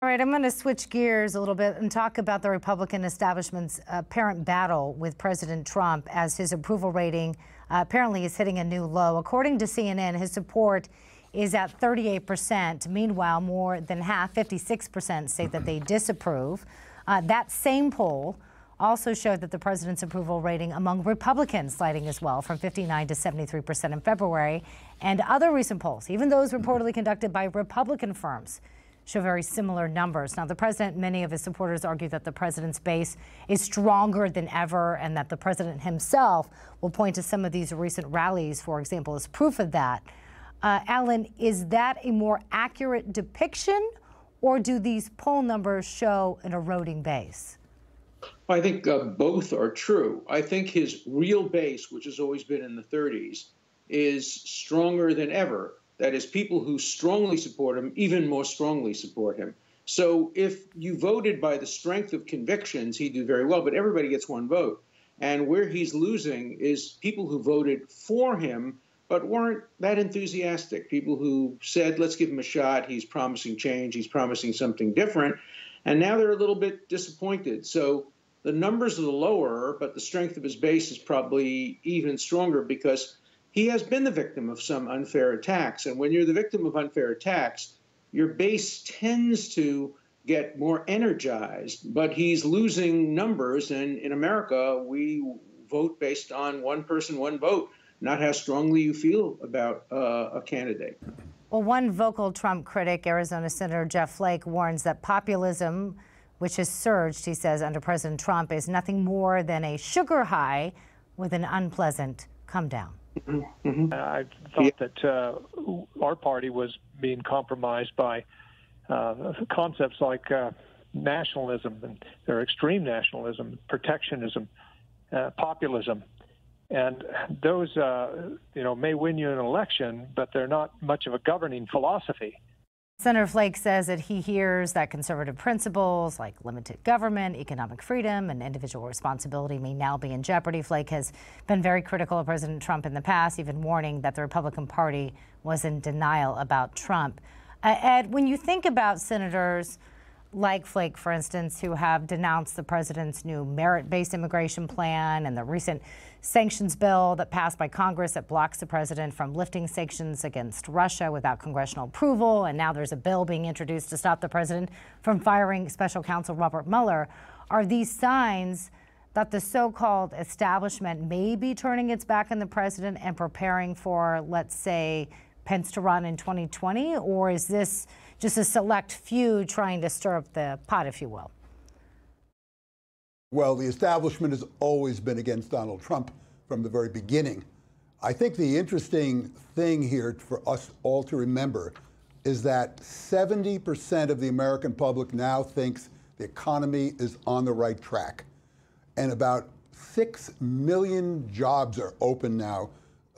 All right, I'm going to switch gears a little bit and talk about the Republican establishment's apparent battle with President Trump as his approval rating apparently is hitting a new low. According to CNN, his support is at 38%. Meanwhile, more than half, 56%, say that they disapprove. That same poll also showed that the president's approval rating among Republicans sliding as well from 59 to 73% in February. And other recent polls, even those reportedly conducted by Republican firms, show very similar numbers. Now, the president, many of his supporters argue that the president's base is stronger than ever and that the president himself will point to some of these recent rallies, for example, as proof of that. Alan, is that a more accurate depiction, or do these poll numbers show an eroding base? I think both are true. I think his real base, which has always been in the 30s, is stronger than ever. That is, people who strongly support him even more strongly support him. So if you voted by the strength of convictions, he'd do very well, but everybody gets one vote. And where he's losing is people who voted for him but weren't that enthusiastic, people who said, let's give him a shot, he's promising change, he's promising something different, and now they're a little bit disappointed. So the numbers are lower, but the strength of his base is probably even stronger because he has been the victim of some unfair attacks. And when you're the victim of unfair attacks, your base tends to get more energized, but he's losing numbers. And in America, we vote based on one person, one vote, not how strongly you feel about a candidate. Well, one vocal Trump critic, Arizona Senator Jeff Flake, warns that populism, which has surged, he says, under President Trump, is nothing more than a sugar high with an unpleasant come down. I thought that our party was being compromised by concepts like nationalism, and their extreme nationalism, protectionism, populism. And those, may win you an election, but they're not much of a governing philosophy. Senator Flake says that he hears that conservative principles like limited government, economic freedom, and individual responsibility may now be in jeopardy. Flake has been very critical of President Trump in the past, even warning that the Republican Party was in denial about Trump. Ed, when you think about senators like Flake, for instance, who have denounced the president's new merit-based immigration plan and the recent sanctions bill that passed by Congress that blocks the president from lifting sanctions against Russia without congressional approval, and now there's a bill being introduced to stop the president from firing special counsel Robert Mueller, are these signs that the so-called establishment may be turning its back on the president and preparing for, let's say, Pence to run in 2020, or is this just a select few trying to stir up the pot, if you will? Well, the establishment has always been against Donald Trump from the very beginning. I think the interesting thing here for us all to remember is that 70% of the American public now thinks the economy is on the right track. And about 6 million jobs are open now,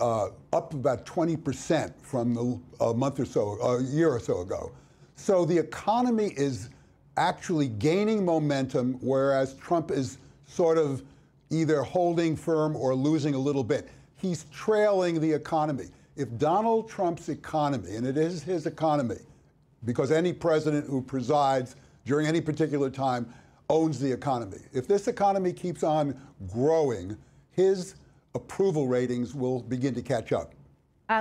up about 20% from a year or so ago. So the economy is actually gaining momentum, whereas Trump is sort of either holding firm or losing a little bit. He's trailing the economy. If Donald Trump's economy, and it is his economy, because any president who presides during any particular time owns the economy, if this economy keeps on growing, his approval ratings will begin to catch up.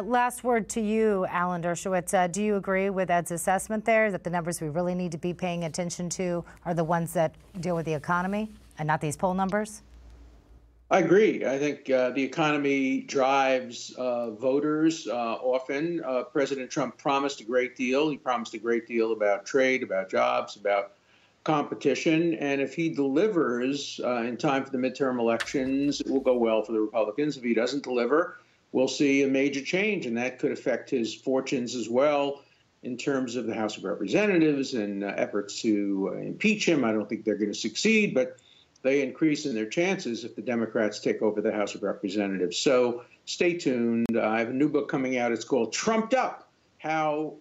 Last word to you, Alan Dershowitz. Do you agree with Ed's assessment there that the numbers we really need to be paying attention to are the ones that deal with the economy and not these poll numbers? I agree. I think the economy drives voters often. President Trump promised a great deal. He promised a great deal about trade, about jobs, about competition. And if he delivers in time for the midterm elections, it will go well for the Republicans. If he doesn't deliver, we'll see a major change, and that could affect his fortunes as well in terms of the House of Representatives and efforts to impeach him. I don't think they're going to succeed, but they increase in their chances if the Democrats take over the House of Representatives. So stay tuned. I have a new book coming out. It's called Trumped Up: How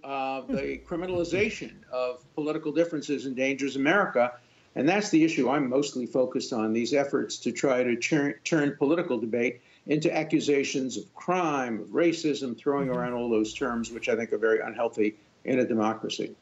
the Criminalization of Political Differences Endangers America. And that's the issue I'm mostly focused on, these efforts to try to turn political debate into accusations of crime, of racism, throwing around all those terms, which I think are very unhealthy in a democracy.